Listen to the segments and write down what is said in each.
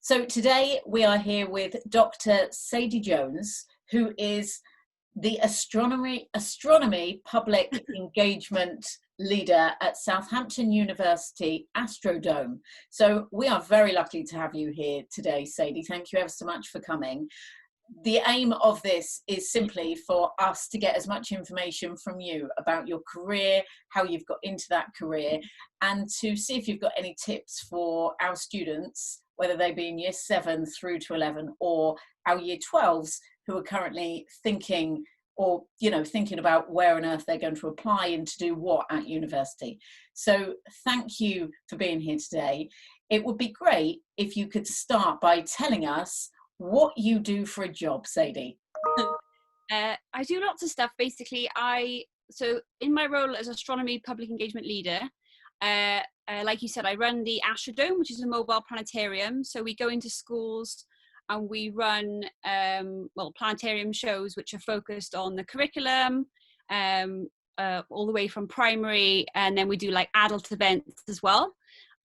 So today we are here with Dr. Sadie Jones, who is the Astronomy Public Engagement Leader at Southampton University Astrodome. So we are very lucky to have you here today, Sadie. Thank you ever so much for coming. The aim of this is simply for us to get as much information from you about your career, how you've got into that career, and to see if you've got any tips for our students, whether they be in year 7 through to 11 or our year 12s who are currently thinking about where on earth they're going to apply and to do what at university. So thank you for being here today. It would be great if you could start by telling us what you do for a job, Sadie. I do lots of stuff. Basically, so in my role as Astronomy Public Engagement Leader, like you said, I run the Astrodome, which is a mobile planetarium. So we go into schools and we run planetarium shows which are focused on the curriculum, all the way from primary, and then we do like adult events as well.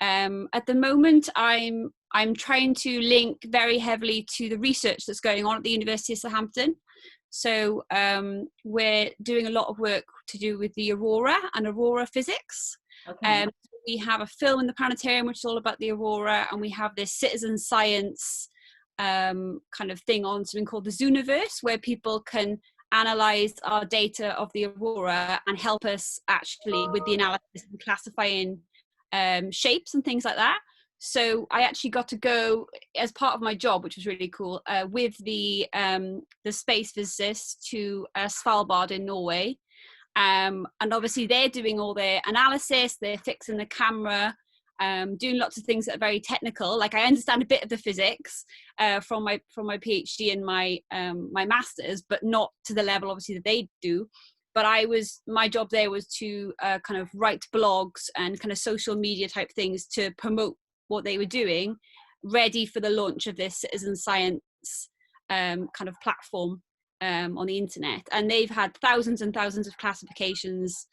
At the moment, I'm trying to link very heavily to the research that's going on at the University of Southampton. So we're doing a lot of work to do with the aurora and aurora physics. Okay. We have a film in the planetarium which is all about the aurora, and we have this citizen science kind of thing on something called the Zooniverse, where people can analyze our data of the aurora and help us actually with the analysis and classifying shapes and things like that. So I actually got to go as part of my job, which was really cool, with the space physicists to Svalbard in Norway. And obviously they're doing all their analysis, they're fixing the camera, doing lots of things that are very technical. Like I understand a bit of the physics from my PhD and my master's, but not to the level obviously that they do. But my job there was to kind of write blogs and kind of social media type things to promote what they were doing, ready for the launch of this citizen science kind of platform on the internet. And they've had thousands and thousands of classifications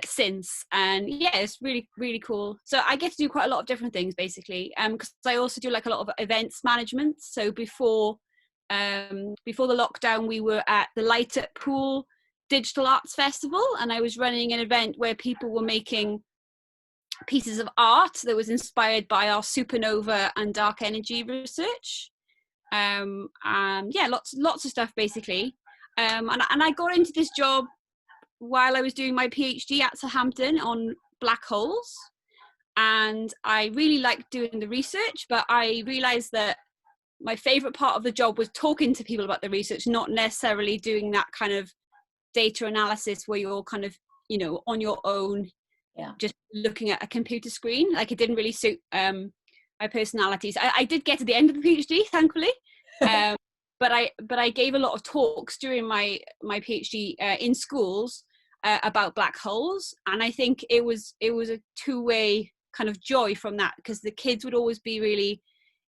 since, and yeah, it's really, really cool. So I get to do quite a lot of different things basically, because I also do like a lot of events management. So before the lockdown, we were at the Light Up Pool Digital Arts Festival, and I was running an event where people were making pieces of art that was inspired by our supernova and dark energy research. And yeah, lots of stuff basically. And I got into this job while I was doing my PhD at Southampton on black holes, and I really liked doing the research, but I realized that my favorite part of the job was talking to people about the research, not necessarily doing that kind of data analysis where you're kind of, on your own, just looking at a computer screen. Like it didn't really suit my personalities. I did get to the end of the PhD, thankfully, but I gave a lot of talks during my PhD in schools about black holes, and I think it was a two-way kind of joy from that, because the kids would always be really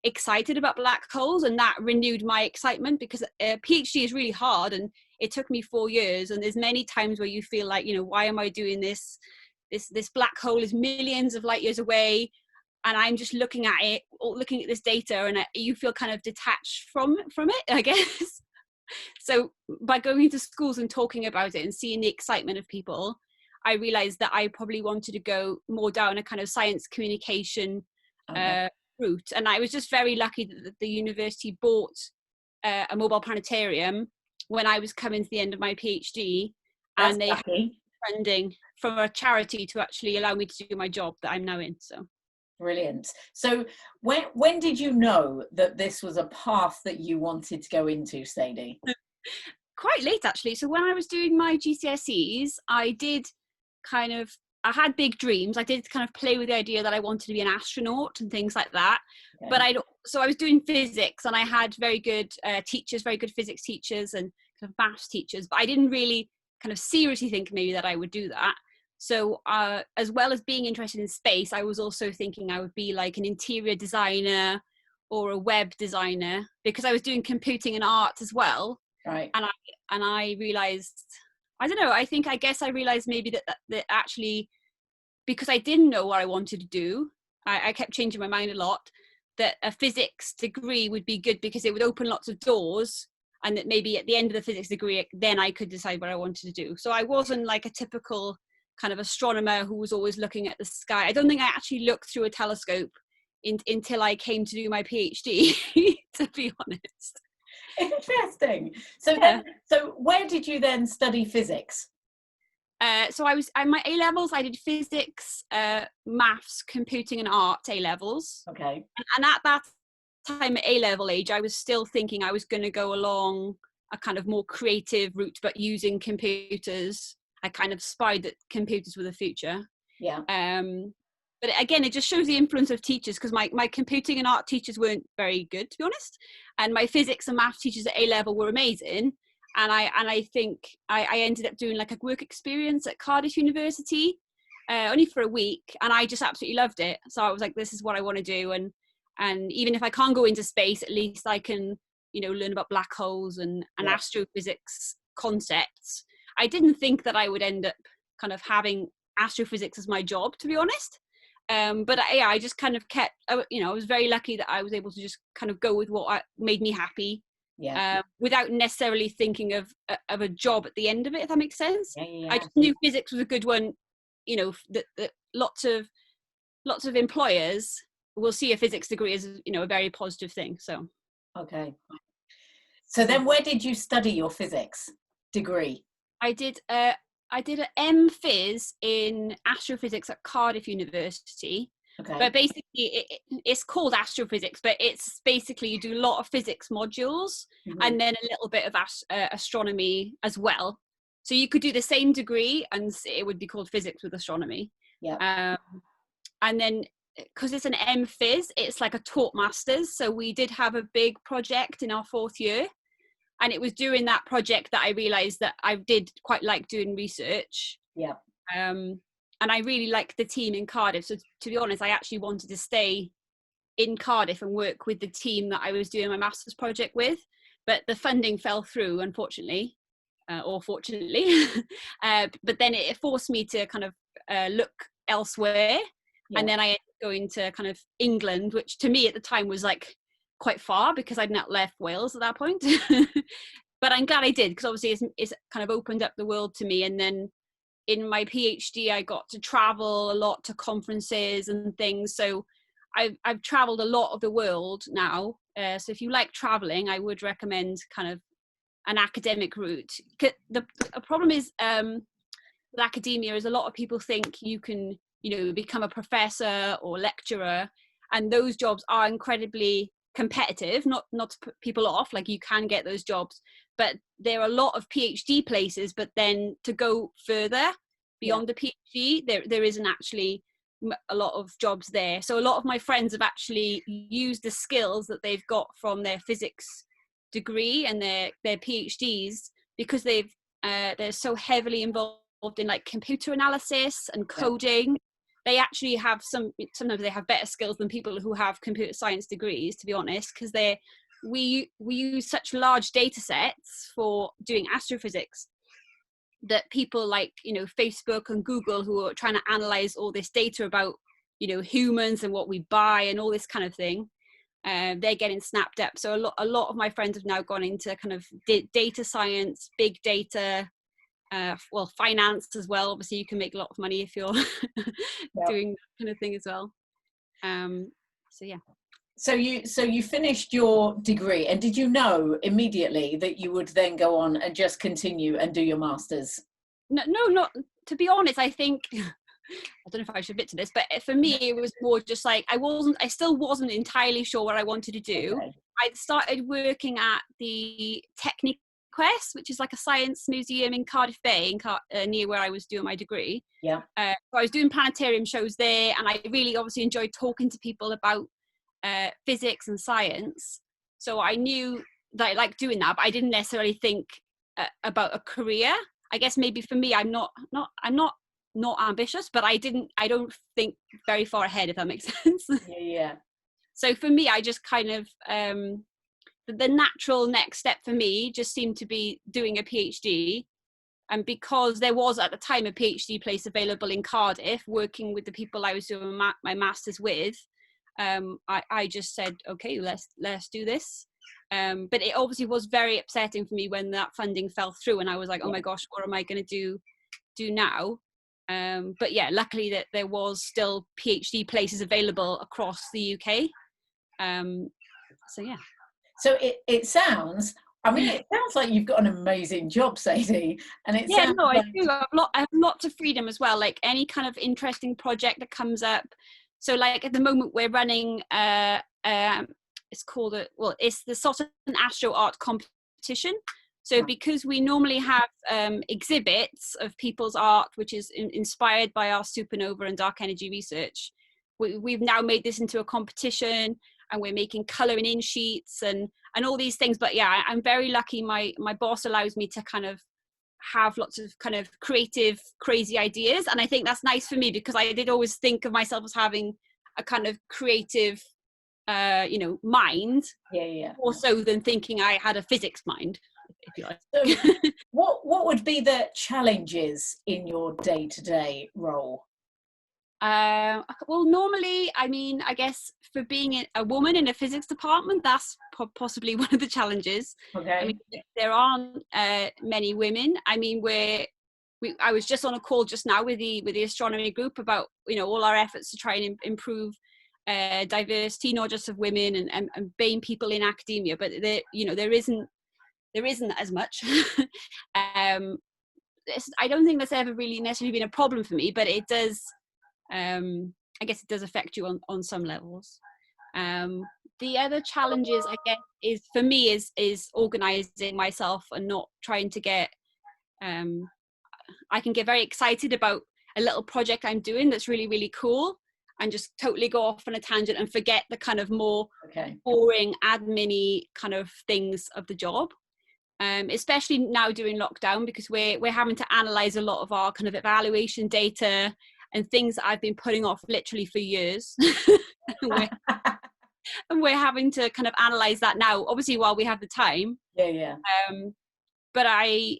excited about black holes, and that renewed my excitement, because a PhD is really hard and it took me 4 years, and there's many times where you feel like, why am I doing this? This black hole is millions of light years away, and I'm just looking at it, looking at this data, and you feel kind of detached from it, I guess. So by going into schools and talking about it and seeing the excitement of people, I realized that I probably wanted to go more down a kind of science communication route. And I was just very lucky that the university bought a mobile planetarium when I was coming to the end of my PhD. That's and they lucky. had funding from a charity to actually allow me to do my job that I'm now in. So brilliant. So when did you know that this was a path that you wanted to go into, Sadie? Quite late actually. So when I was doing my GCSEs, I had big dreams. I did kind of play with the idea that I wanted to be an astronaut and things like that. Okay. But I was doing physics, and I had very good teachers, very good physics teachers and kind of maths teachers, but I didn't really kind of seriously think maybe that I would do that. So as well as being interested in space, I was also thinking I would be like an interior designer or a web designer, because I was doing computing and art as well. Right. And I realized, I don't know, I guess I realized maybe that actually, because I didn't know what I wanted to do, I kept changing my mind a lot, that a physics degree would be good because it would open lots of doors, and that maybe at the end of the physics degree, then I could decide what I wanted to do. So I wasn't like a typical kind of astronomer who was always looking at the sky. I don't think I actually looked through a telescope until I came to do my PhD, to be honest. Interesting. So Yeah. so where did you then study physics? So my A levels, I did physics, maths, computing and art A levels. Okay. And at that time, at A level age, I was still thinking I was going to go along a kind of more creative route, but using computers. I kind of spied that computers were the future. Yeah. But again, it just shows the influence of teachers, because my computing and art teachers weren't very good, to be honest, and my physics and math teachers at A level were amazing. And I think I ended up doing like a work experience at Cardiff University, only for a week, and I just absolutely loved it. So I was like, this is what I want to do, and even if I can't go into space, at least I can, learn about black holes and astrophysics concepts. I didn't think that I would end up kind of having astrophysics as my job, to be honest. But I just kind of kept, I was very lucky that I was able to just kind of go with what made me happy, without necessarily thinking of a job at the end of it, if that makes sense. I just knew physics was a good one, that lots of employers will see a physics degree as, a very positive thing. So. Okay. So then where did you study your physics degree? I did an MPhys in astrophysics at Cardiff University. Okay. But basically, it's called astrophysics, but it's basically you do a lot of physics modules, and then a little bit of astronomy as well. So you could do the same degree, and it would be called physics with astronomy. Yeah. And then, because it's an MPhys, it's like a taught masters. So we did have a big project in our 4th year. And it was during that project that I realised that I did quite like doing research. Yeah. And I really liked the team in Cardiff. So to be honest, I actually wanted to stay in Cardiff and work with the team that I was doing my master's project with. But the funding fell through, unfortunately, or fortunately. But then it forced me to kind of look elsewhere. Yeah. And then I ended up going to kind of England, which to me at the time was like quite far because I'd not left Wales at that point. But I'm glad I did, because obviously it's kind of opened up the world to me. And then in my PhD, I got to travel a lot to conferences and things. So I've traveled a lot of the world now. So if you like traveling, I would recommend kind of an academic route. The problem is with academia is a lot of people think you can, become a professor or lecturer, and those jobs are incredibly competitive, not to put people off, like you can get those jobs, but there are a lot of PhD places, but then to go further beyond the PhD, there isn't actually a lot of jobs there. So a lot of my friends have actually used the skills that they've got from their physics degree and their PhDs, because they're so heavily involved in like computer analysis and coding. They actually have sometimes they have better skills than people who have computer science degrees, to be honest, because we use such large data sets for doing astrophysics that people like, Facebook and Google, who are trying to analyze all this data about, humans and what we buy and all this kind of thing, they're getting snapped up. So a lot of my friends have now gone into kind of data science, big data, finance as well. Obviously you can make a lot of money if you're doing that kind of thing as well. So you finished your degree, and did you know immediately that you would then go on and just continue and do your masters? No, not to be honest. I think I don't know if I should admit to this, but for me it was more just like I still wasn't entirely sure what I wanted to do. Okay. I started working at the Technique Quest, which is like a science museum in Cardiff Bay, near where I was doing my degree. Yeah. So I was doing planetarium shows there, and I really obviously enjoyed talking to people about physics and science. So I knew that I liked doing that, but I didn't necessarily think about a career. I guess maybe for me, I'm not ambitious, but I don't think very far ahead, if that makes sense. Yeah. So for me, I just kind of the natural next step for me just seemed to be doing a PhD. And because there was at the time a PhD place available in Cardiff, working with the people I was doing my master's with, I just said, okay, let's do this. But it obviously was very upsetting for me when that funding fell through, and I was like, oh my gosh, what am I going to do now? But yeah, luckily that there was still PhD places available across the UK. So yeah. So it sounds, I mean, it sounds like you've got an amazing job, Sadie. And it sounds I do. I have lots of freedom as well. Like any kind of interesting project that comes up. So like at the moment we're running, it's called, it's the Southampton Astro Art Competition. So because we normally have exhibits of people's art, which is inspired by our supernova and dark energy research, we've now made this into a competition, and we're making colouring in sheets and all these things. But yeah, I'm very lucky. My boss allows me to kind of have lots of kind of creative, crazy ideas. And I think that's nice for me, because I did always think of myself as having a kind of creative, mind. More so than thinking I had a physics mind, if you like. So what would be the challenges in your day-to-day role? Well, normally, I mean, I guess for being a woman in a physics department, that's possibly one of the challenges. Okay. I mean, there aren't many women. I mean, I was just on a call just now with the astronomy group about, all our efforts to try and improve diversity, not just of women and BAME people in academia, but there isn't as much. I don't think that's ever really necessarily been a problem for me, but it does. I guess it does affect you on some levels. The other challenges, I guess, is for me is organizing myself and not trying to get. I can get very excited about a little project I'm doing that's really, really cool, and just totally go off on a tangent and forget the kind of more boring admin-y kind of things of the job. Especially now during lockdown, because we're having to analyze a lot of our kind of evaluation data and things that I've been putting off literally for years. and we're having to kind of analyze that now, obviously while we have the time. But I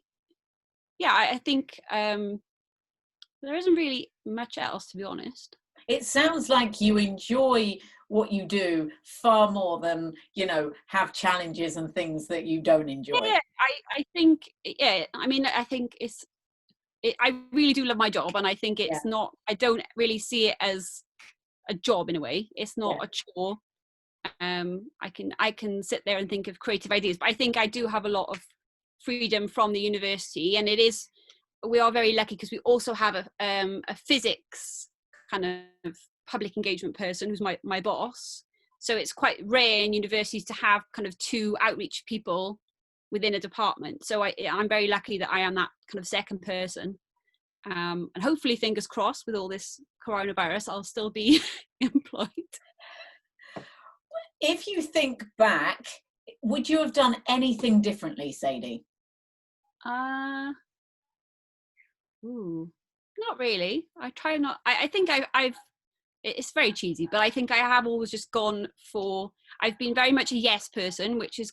think there isn't really much else, to be honest. It sounds like you enjoy what you do far more than, have challenges and things that you don't enjoy. Yeah, I think, I mean, I think I really do love my job, and I think it's not, I don't really see it as a job in a way. It's not a chore. I can sit there and think of creative ideas, but I think I do have a lot of freedom from the university, and we are very lucky because we also have a physics kind of public engagement person who's my boss. So it's quite rare in universities to have kind of two outreach people within a department. So I'm very lucky that I am that kind of second person. And hopefully, fingers crossed, with all this coronavirus, I'll still be employed. If you think back, would you have done anything differently, Sadie? Not really. I try not. I think I've. It's very cheesy, but I think I have always just gone for. I've been very much a yes person, which is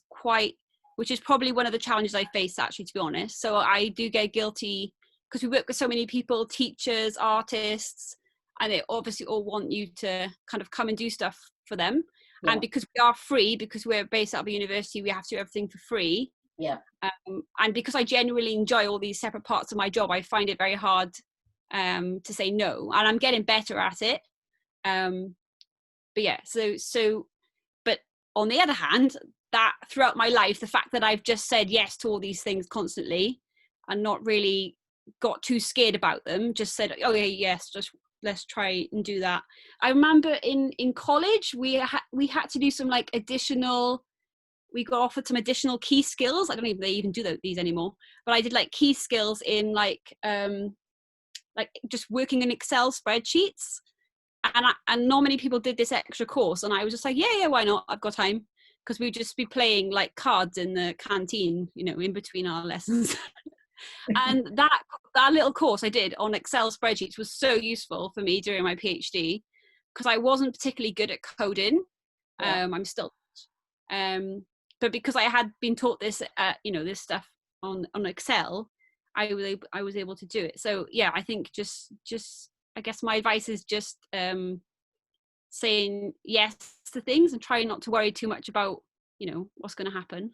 probably one of the challenges I face, actually, to be honest. So I do get guilty because we work with so many people, teachers, artists, and they obviously all want you to kind of come and do stuff for them. Yeah. And because we are free, because we're based out of a university, we have to do everything for free. Yeah. And because I genuinely enjoy all these separate parts of my job, I find it very hard to say no. And I'm getting better at it. But yeah, but on the other hand, that throughout my life, the fact that I've just said yes to all these things constantly and not really got too scared about them, just said, oh yeah, yes, just let's try and do that. I remember in college, we had to do some like we got offered some additional key skills. I don't even, they even do these anymore, but I did like key skills in like just working in Excel spreadsheets. And not many people did this extra course. And I was just like, yeah, why not? I've got time. Because we'd just be playing like cards in the canteen, in between our lessons. And that little course I did on Excel spreadsheets was so useful for me during my PhD, because I wasn't particularly good at coding. Yeah. I'm still, but because I had been taught this, this stuff on Excel, I was able to do it. So yeah, I think just I guess my advice is just saying yes to things and trying not to worry too much about, you know, what's going to happen.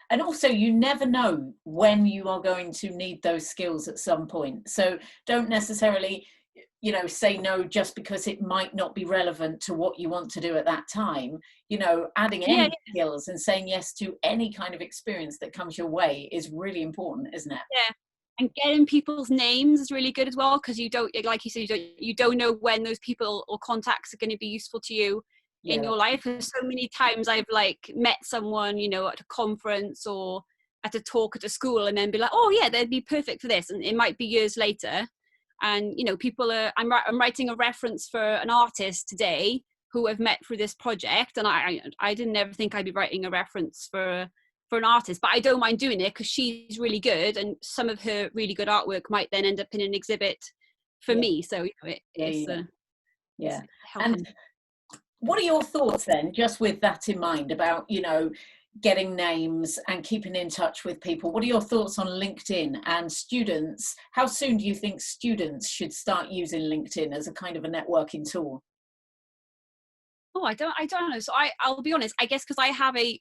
And also, you never know when you are going to need those skills at some point. So don't necessarily, you know, say no just because it might not be relevant to what you want to do at that time. You know, adding any skills and saying yes to any kind of experience that comes your way is really important, isn't it? Yeah. And getting people's names is really good as well, because you don't, like you said, you don't know when those people or contacts are going to be useful to you in your life. And so many times I've like met someone, you know, at a conference or at a talk at a school, and then be like, oh yeah, they'd be perfect for this, and it might be years later. And you know, people are, I'm writing a reference for an artist today who I've met through this project, and I didn't ever think I'd be writing a reference for an artist, but I don't mind doing it because she's really good, and some of her really good artwork might then end up in an exhibit for me. So you know, it's helping. And what are your thoughts then, just with that in mind, about, you know, getting names and keeping in touch with people? What are your thoughts on LinkedIn and students? How soon do you think students should start using LinkedIn as a kind of a networking tool? Oh, I don't know. So I'll be honest, I guess because I have a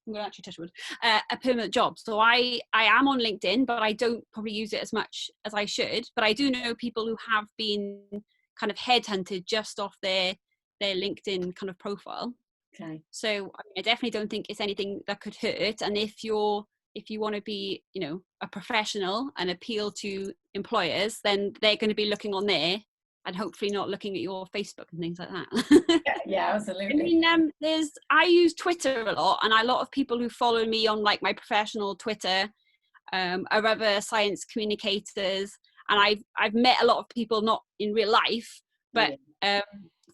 a permanent job. So I am on LinkedIn, but I don't probably use it as much as I should. But I do know people who have been kind of headhunted just off their LinkedIn kind of profile. Okay. So I definitely don't think it's anything that could hurt. And if you want to be, you know, a professional and appeal to employers, then they're going to be looking on there, and hopefully not looking at your Facebook and things like that. Yeah, absolutely. I mean, I use Twitter a lot, and a lot of people who follow me on like my professional Twitter are other science communicators, and I've met a lot of people, not in real life, but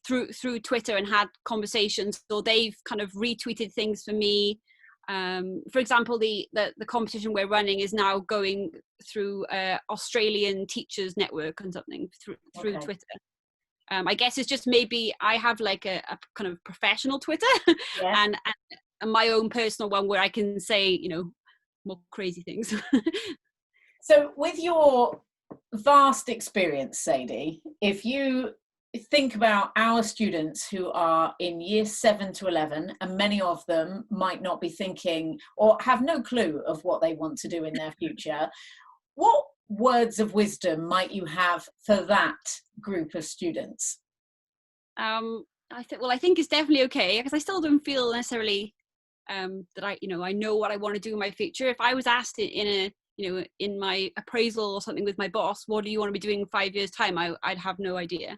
through Twitter, and had conversations, or they've kind of retweeted things for me. For example, the competition we're running is now going through Australian Teachers Network and something through Twitter. I guess it's just, maybe I have like a kind of professional Twitter and my own personal one where I can say, you know, more crazy things. So with your vast experience, Sadie, if you think about our students who are in year 7 to 11, and many of them might not be thinking or have no clue of what they want to do in their future, what words of wisdom might you have for that group of students? I think it's definitely okay, because I still don't feel necessarily that I know what I want to do in my future. If I was asked in my appraisal or something with my boss, what do you want to be doing in 5 years time, I'd have no idea.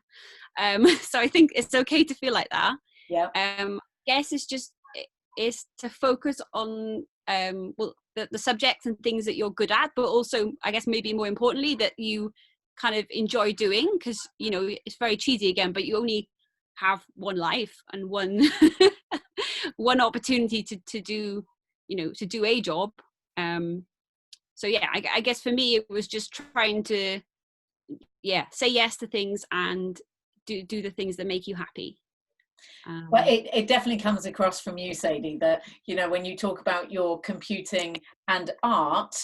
So I think it's okay to feel like that. I guess it's to focus on the subjects and things that you're good at, but also, I guess maybe more importantly, that you kind of enjoy doing, because, you know, it's very cheesy again, but you only have one life and one one opportunity to do, you know, to do a job. So yeah, I guess for me it was just trying to say yes to things and do the things that make you happy. Well, it definitely comes across from you, Sadie, that, you know, when you talk about your computing and art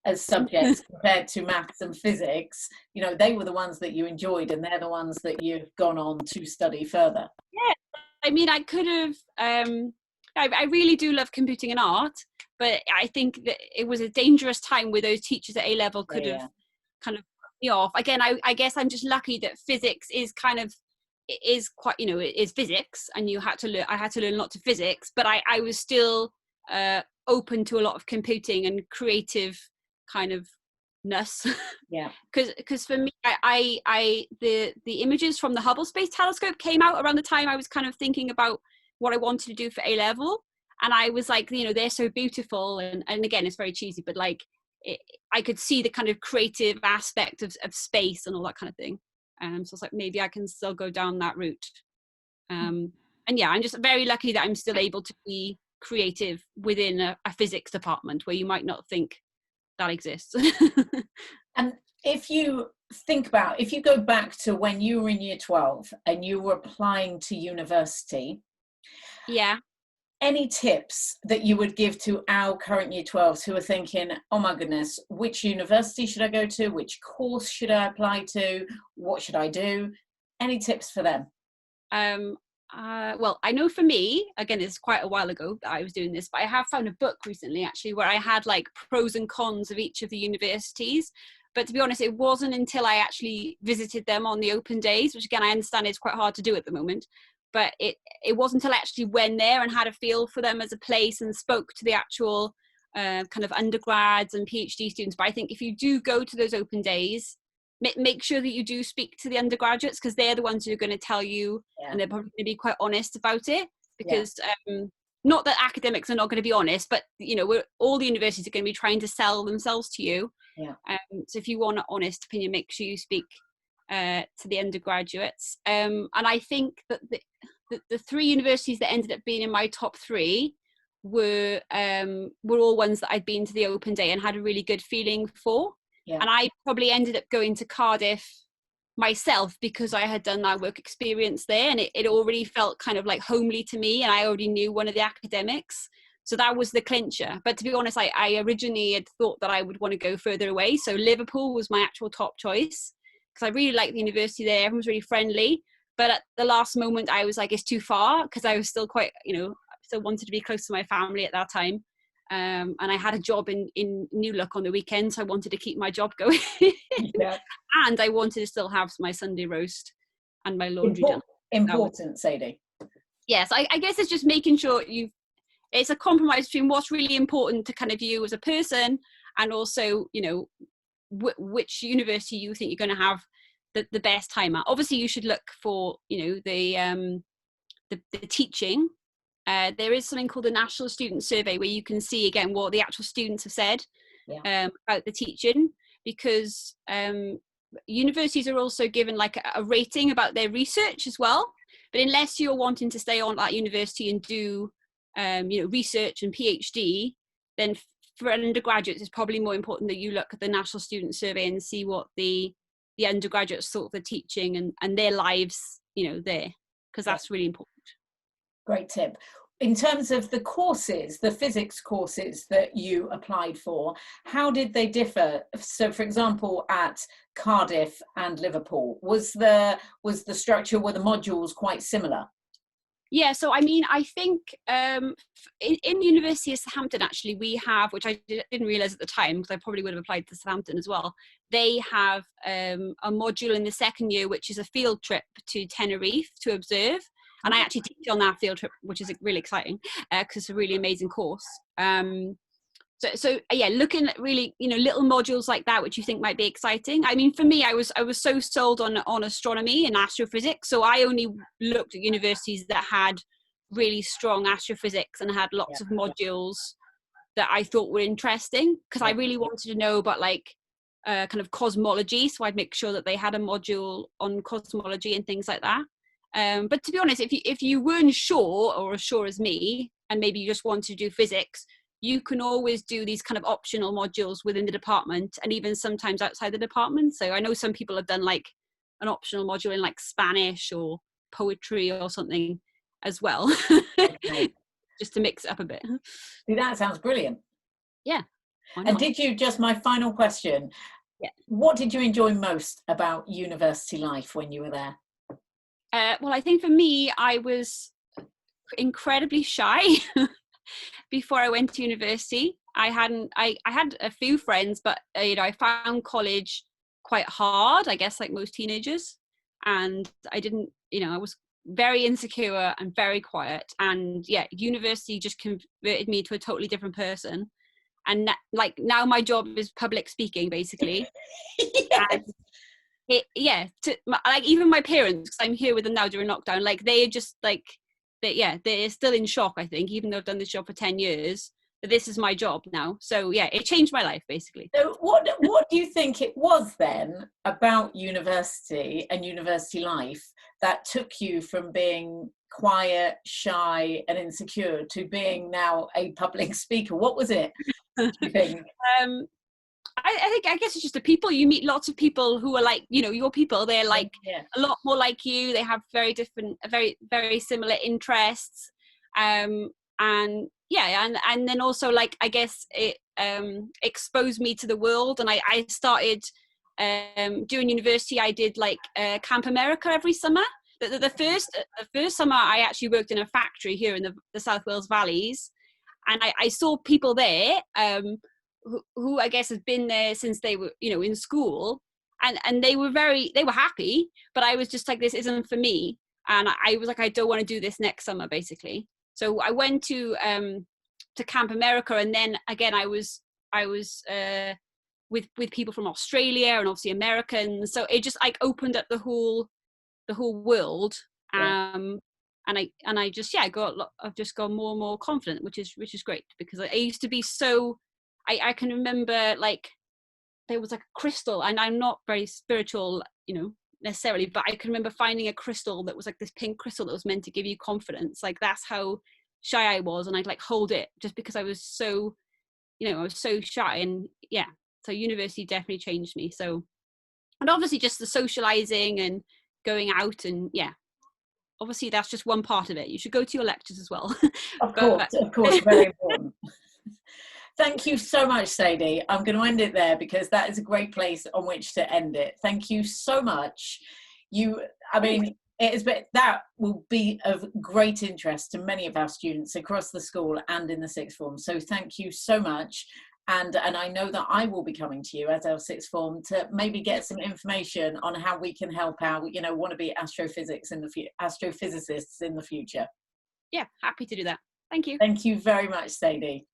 as subjects compared to maths and physics, you know, they were the ones that you enjoyed, and they're the ones that you've gone on to study further. Yeah, I mean, I could have, I really do love computing and art, but I think that it was a dangerous time where those teachers at A-level could have kind of put me off. Again, I guess I'm just lucky that physics is kind of, it is quite, you know, it is physics, and I had to learn lots of physics, but I was still open to a lot of computing and creative kind of ness. Because for me, the images from the Hubble Space Telescope came out around the time I was kind of thinking about what I wanted to do for A-level, and I was like, you know, they're so beautiful, and again, it's very cheesy, but like I could see the kind of creative aspect of space and all that kind of thing. So it's like, maybe I can still go down that route. And yeah, I'm just very lucky that I'm still able to be creative within a physics department where you might not think that exists. And if you go back to when you were in year 12 and you were applying to university, any tips that you would give to our current year 12s who are thinking, oh my goodness, which university should I go to? Which course should I apply to? What should I do? Any tips for them? Well, I know for me, again, it's quite a while ago that I was doing this, but I have found a book recently actually where I had like pros and cons of each of the universities. But to be honest, it wasn't until I actually visited them on the open days, which again, I understand is quite hard to do at the moment. But it wasn't until I actually went there and had a feel for them as a place and spoke to the actual kind of undergrads and PhD students. But I think if you do go to those open days, make sure that you do speak to the undergraduates, because they're the ones who are going to tell you, and they're probably going to be quite honest about it, because not that academics are not going to be honest, but you know, all the universities are going to be trying to sell themselves to you. So if you want an honest opinion, make sure you speak to the undergraduates. And I think that the three universities that ended up being in my top three were all ones that I'd been to the open day and had a really good feeling for. And I probably ended up going to Cardiff myself because I had done that work experience there, and it already felt kind of like homely to me, and I already knew one of the academics. So that was the clincher. But to be honest, I originally had thought that I would want to go further away. So Liverpool was my actual top choice, because I really liked the university there. Everyone was really friendly. But at the last moment, I was like, it's too far, because I was still quite, you know, still wanted to be close to my family at that time. And I had a job in New Look on the weekend, so I wanted to keep my job going. And I wanted to still have my Sunday roast and my laundry done. Important, Sadie. Yes, I guess it's just making sure it's a compromise between what's really important to kind of you as a person, and also, you know, which university you think you're going to have the best time at. Obviously, you should look for, you know, the teaching. There is something called the National Student Survey where you can see again what the actual students have said about the teaching, because universities are also given like a rating about their research as well. But unless you're wanting to stay on at university and do you know, research and PhD, then for undergraduates it's probably more important that you look at the National Student Survey and see what the undergraduates thought of the teaching and their lives, you know, there, because that's really important. Great tip. In terms of the courses, the physics courses that you applied for, how did they differ? So, for example, at Cardiff and Liverpool, was the structure, were the modules quite similar? Yeah, so I mean, I think in the University of Southampton, actually, we have, which I didn't realise at the time, because I probably would have applied to Southampton as well, they have a module in the second year, which is a field trip to Tenerife to observe. And I actually teach on that field trip, which is really exciting, because it's a really amazing course. So yeah, looking at really, you know, little modules like that, which you think might be exciting. I mean, for me, I was so sold on astronomy and astrophysics. So I only looked at universities that had really strong astrophysics and had lots of modules that I thought were interesting, because I really wanted to know about like kind of cosmology. So I'd make sure that they had a module on cosmology and things like that. But to be honest, if you weren't sure, or as sure as me, and maybe you just want to do physics, you can always do these kind of optional modules within the department, and even sometimes outside the department. So I know some people have done like an optional module in like Spanish or poetry or something as well, just to mix it up a bit. See, that sounds brilliant. Yeah. And did you, just my final question, what did you enjoy most about university life when you were there? Well, I think for me, I was incredibly shy before I went to university. I had a few friends, but you know, I found college quite hard, I guess, like most teenagers. And I didn't, you know, I was very insecure and very quiet. And yeah, university just converted me to a totally different person. And like now my job is public speaking, basically. And like even my parents, because I'm here with them now during lockdown, like they just like they're still in shock, I think, even though I've done this job for 10 years, but this is my job now. So yeah, it changed my life basically. So what do you think it was then about university and university life that took you from being quiet, shy and insecure to being now a public speaker? What was it, do you think? I guess it's just the people. You meet lots of people who are like, you know, your people. They're like a lot more like you. They have very different, very, very similar interests. And then also like, I guess it exposed me to the world. And I started during university, I did like Camp America every summer. the first summer I actually worked in a factory here in the South Wales Valleys, and I saw people there who I guess had been there since they were, you know, in school, and they were happy, but I was just like, this isn't for me, and I was like, I don't want to do this next summer, basically. So I went to Camp America, and then again I was with people from Australia and obviously Americans, so it just like opened up the whole world. Yeah. And I just I've just got more and more confident, which is great, because I used to be so I can remember, like, there was like a crystal, and I'm not very spiritual, you know, necessarily, but I can remember finding a crystal that was like this pink crystal that was meant to give you confidence. Like, that's how shy I was, and I'd like hold it just because I was so, you know, I was so shy. And yeah, so university definitely changed me. So, and obviously just the socializing and going out, and yeah, obviously that's just one part of it. You should go to your lectures as well. Of course, very important. Thank you so much, Sadie. I'm going to end it there because that is a great place on which to end it. Thank you so much. That will be of great interest to many of our students across the school and in the sixth form. So thank you so much. And I know that I will be coming to you as our sixth form to maybe get some information on how we can help our, you know, wannabe astrophysicists in the future. Yeah, happy to do that. Thank you. Thank you very much, Sadie.